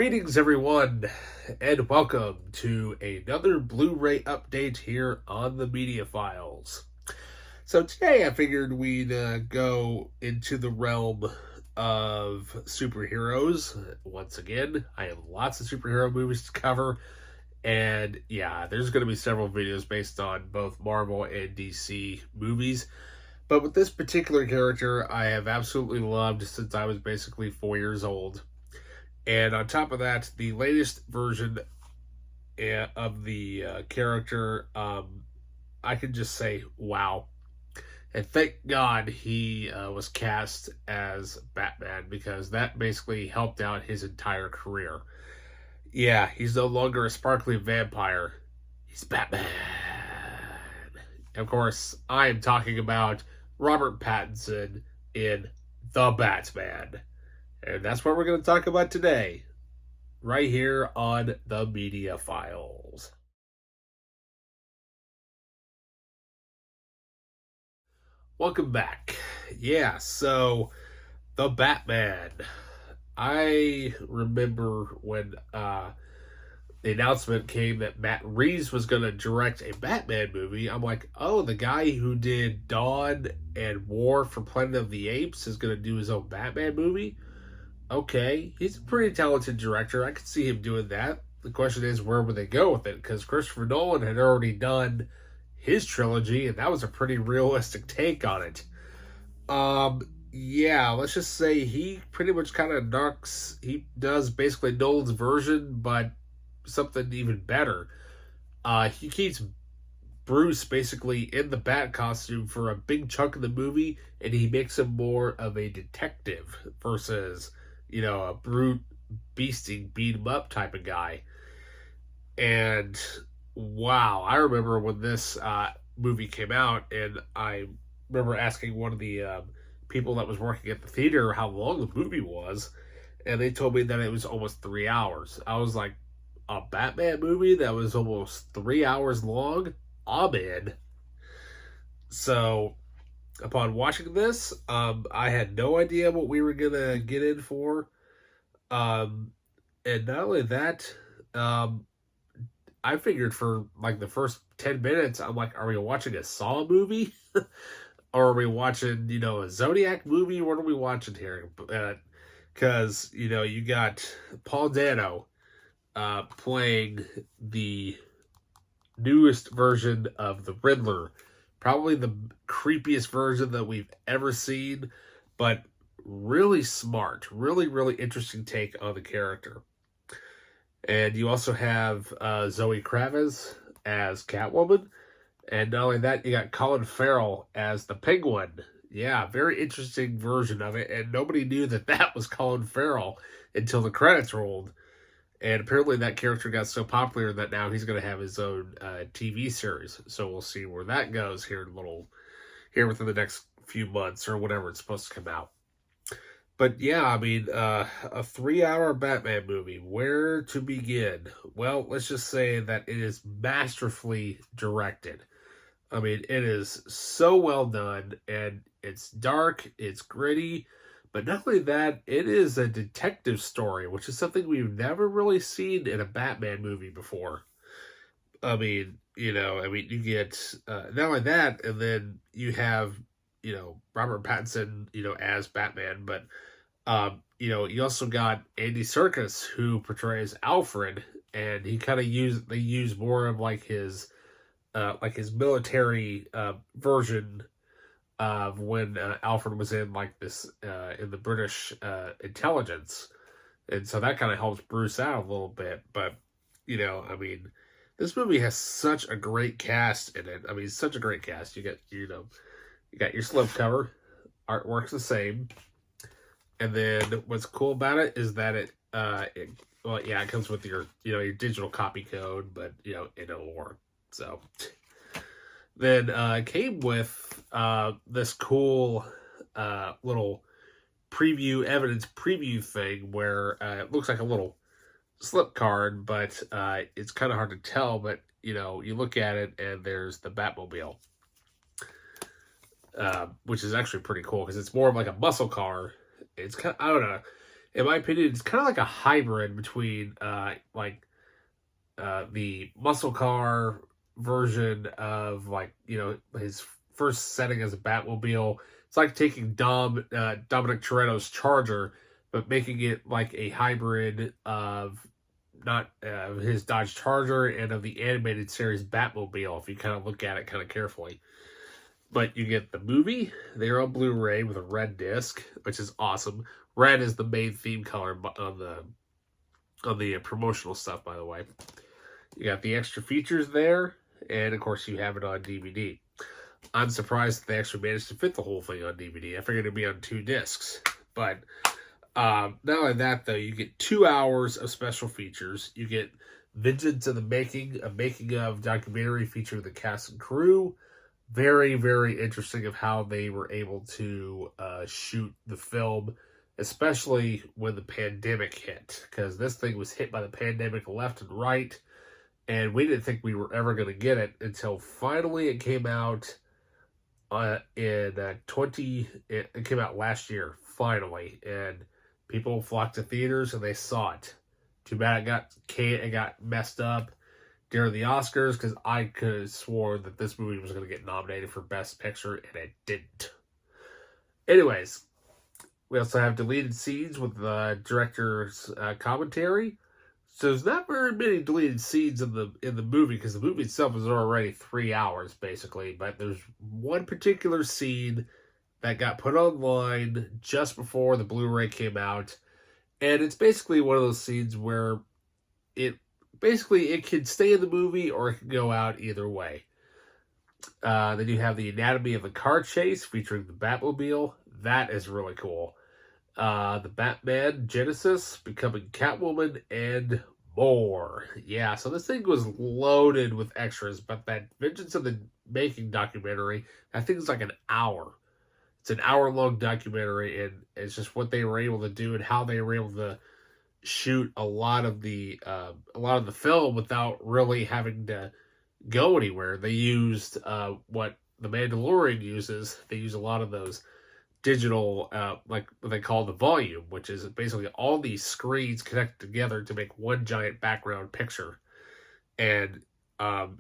Greetings, everyone, and welcome to another Blu-ray update here on the Media Files. So today I figured we'd go into the realm of superheroes. Once again, I have lots of superhero movies to cover, and yeah, there's going to be several videos based on both Marvel and DC movies. But with this particular character, I have absolutely loved since I was basically 4 years old. And on top of that, the latest version of the character, I can just say, wow. And thank God he was cast as Batman, because that basically helped out his entire career. Yeah, he's no longer a sparkly vampire. He's Batman. Of course, I am talking about Robert Pattinson in The Batman. And that's what we're going to talk about today, right here on the Media Files. Welcome back. Yeah, so The Batman. I remember when the announcement came that Matt Reeves was going to direct a Batman movie. I'm like, oh, the guy who did Dawn and War for Planet of the Apes is going to do his own Batman movie? Okay, he's a pretty talented director. I could see him doing that. The question is, where would they go with it? Because Christopher Nolan had already done his trilogy, and that was a pretty realistic take on it. Yeah, let's just say he pretty much kind of he does basically Nolan's version, but something even better. He keeps Bruce basically in the bat costume for a big chunk of the movie, and he makes him more of a detective versus, a brute beat him up type of guy. And wow, I remember when this movie came out, and I remember asking one of the people that was working at the theater how long the movie was, and they told me that it was almost 3 hours. I was like, a Batman movie that was almost 3 hours long? I'm in. So, upon watching this, I had no idea what we were gonna get in for. And not only that, I figured for like the first 10 minutes, I'm like, are we watching a Saw movie? Or are we watching, a Zodiac movie? What are we watching here? Because, you got Paul Dano playing the newest version of the Riddler. Probably the creepiest version that we've ever seen, but really smart, really, really interesting take on the character. And you also have Zoe Kravitz as Catwoman. And not only that, you got Colin Farrell as the Penguin. Yeah, very interesting version of it. And nobody knew that was Colin Farrell until the credits rolled. And apparently that character got so popular that now he's going to have his own TV series. So we'll see where that goes here within the next few months or whenever it's supposed to come out. But yeah, I mean, a 3-hour Batman movie. Where to begin? Well, let's just say that it is masterfully directed. I mean, it is so well done, and it's dark, it's gritty. But not only that, it is a detective story, which is something we've never really seen in a Batman movie before. I mean, you get not only that, and then you have, Robert Pattinson, as Batman, but, you also got Andy Serkis, who portrays Alfred, and he kind of they use more of like his military version of when Alfred was in like this in the British intelligence, and so that kind of helps Bruce out a little bit. But I mean, this movie has such a great cast in it. I mean, such a great cast. You got your slipcover, artwork's the same, and then what's cool about it is that it comes with your your digital copy code, but it'll work. So. Then it came with this cool little evidence preview thing where it looks like a little slip card, but it's kind of hard to tell. But you look at it and there's the Batmobile, which is actually pretty cool because it's more of like a muscle car. It's kind of, I don't know. in my opinion, it's kind of like a hybrid between the muscle car version of his first setting as a Batmobile. It's like taking Dominic Toretto's Charger, but making it like a hybrid of not his Dodge Charger and of the animated series Batmobile, if you kind of look at it kind of carefully. But you get the movie. They're on Blu-ray with a red disc, which is awesome. Red is the main theme color on the promotional stuff, by the way. You got the extra features there, and of course you have it on DVD. I'm surprised that they actually managed to fit the whole thing on DVD. I figured it'd be on 2 discs. But not only that, though, you get 2 hours of special features. You get Vengeance in the Making, a making-of documentary featuring the cast and crew. Very, very interesting of how they were able to shoot the film, especially when the pandemic hit. Because this thing was hit by the pandemic left and right, and we didn't think we were ever going to get it until finally it came out it came out last year, finally, and people flocked to theaters and they saw it. Too bad it got messed up during the Oscars, because I could have sworn that this movie was going to get nominated for Best Picture, and it didn't. Anyways, we also have deleted scenes with the director's commentary. So there's not very many deleted scenes in the movie, because the movie itself is already 3 hours, basically. But there's one particular scene that got put online just before the Blu-ray came out, and it's basically one of those scenes where it can stay in the movie or it can go out either way. Then you have the anatomy of the car chase featuring the Batmobile. That is really cool. The Batman Genesis becoming Catwoman and more. Yeah, so this thing was loaded with extras, but that Vengeance of the Making documentary, that thing's like an hour. It's an hour-long documentary, and it's just what they were able to do and how they were able to shoot a lot of the film without really having to go anywhere. They used what The Mandalorian uses. They use a lot of those digital, like what they call the volume, which is basically all these screens connected together to make one giant background picture. And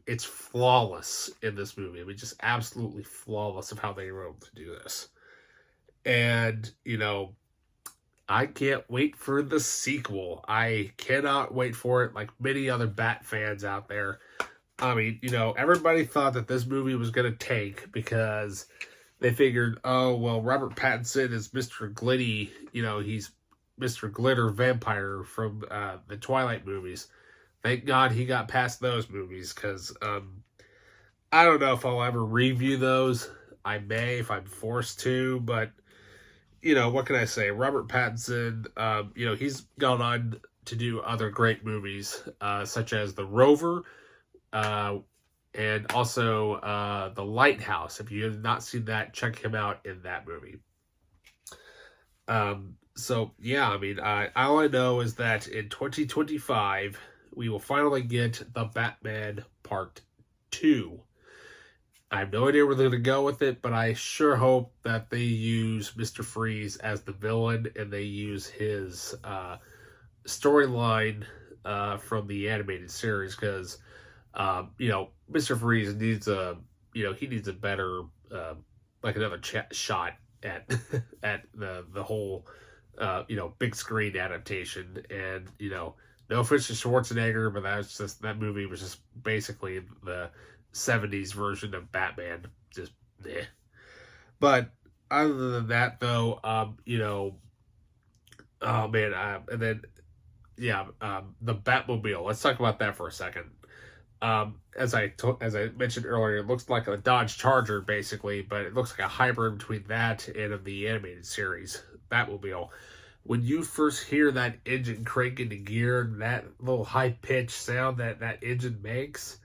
it's flawless in this movie. I mean, just absolutely flawless of how they were able to do this. And, I can't wait for the sequel. I cannot wait for it, like many other Bat fans out there. I mean, everybody thought that this movie was going to tank because they figured, oh, well, Robert Pattinson is Mr. Glitty. He's Mr. Glitter Vampire from the Twilight movies. Thank God he got past those movies, because I don't know if I'll ever review those. I may if I'm forced to, but what can I say? Robert Pattinson, he's gone on to do other great movies, such as The Rover, and also The Lighthouse. If you have not seen that, check him out in that movie. So, yeah, I mean, all I know is that in 2025, we will finally get The Batman Part 2. I have no idea where they're going to go with it, but I sure hope that they use Mr. Freeze as the villain, and they use his storyline from the animated series, because, Mr. Freeze needs he needs a better, like another shot at at the whole, big screen adaptation. And, no offense to Schwarzenegger, but that movie was just basically the 70s version of Batman. Just meh. But other than that, though, oh man, and then the Batmobile. Let's talk about that for a second. As I mentioned earlier, it looks like a Dodge Charger basically, but it looks like a hybrid between that and of the animated series Batmobile. When you first hear that engine crank into gear, and that little high-pitched sound that engine makes,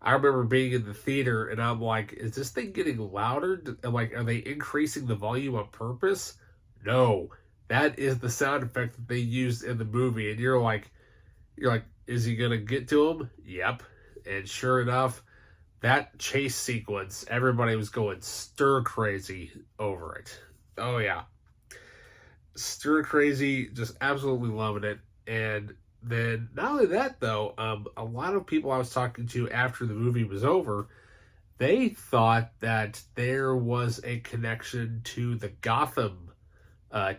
I remember being in the theater, and I'm like, is this thing getting louder? Like, are they increasing the volume on purpose? No. That is the sound effect that they used in the movie, and you're like, is he going to get to him? Yep. And sure enough, that chase sequence, everybody was going stir crazy over it. Oh, yeah. stir crazy, just absolutely loving it. And then not only that though, a lot of people I was talking to after the movie was over, they thought that there was a connection to the Gotham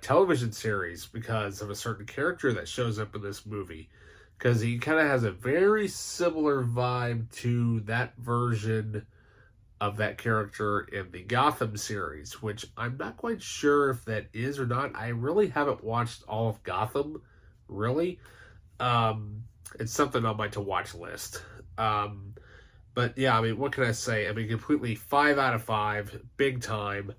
television series because of a certain character that shows up in this movie. Because he kind of has a very similar vibe to that version of that character in the Gotham series, which I'm not quite sure if that is or not. I really haven't watched all of Gotham, really. It's something on my to watch list. But yeah, I mean, what can I say? I mean, completely 5 out of 5, big time.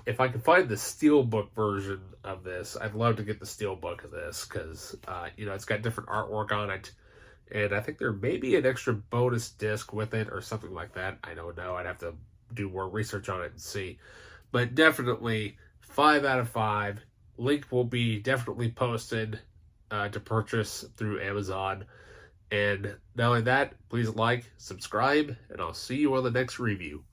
If I can find the steelbook version of this, I'd love to get the steelbook of this because, it's got different artwork on it. And I think there may be an extra bonus disc with it or something like that. I don't know. I'd have to do more research on it and see. But definitely 5 out of 5. Link will be definitely posted to purchase through Amazon. And not only that, please like, subscribe, and I'll see you on the next review.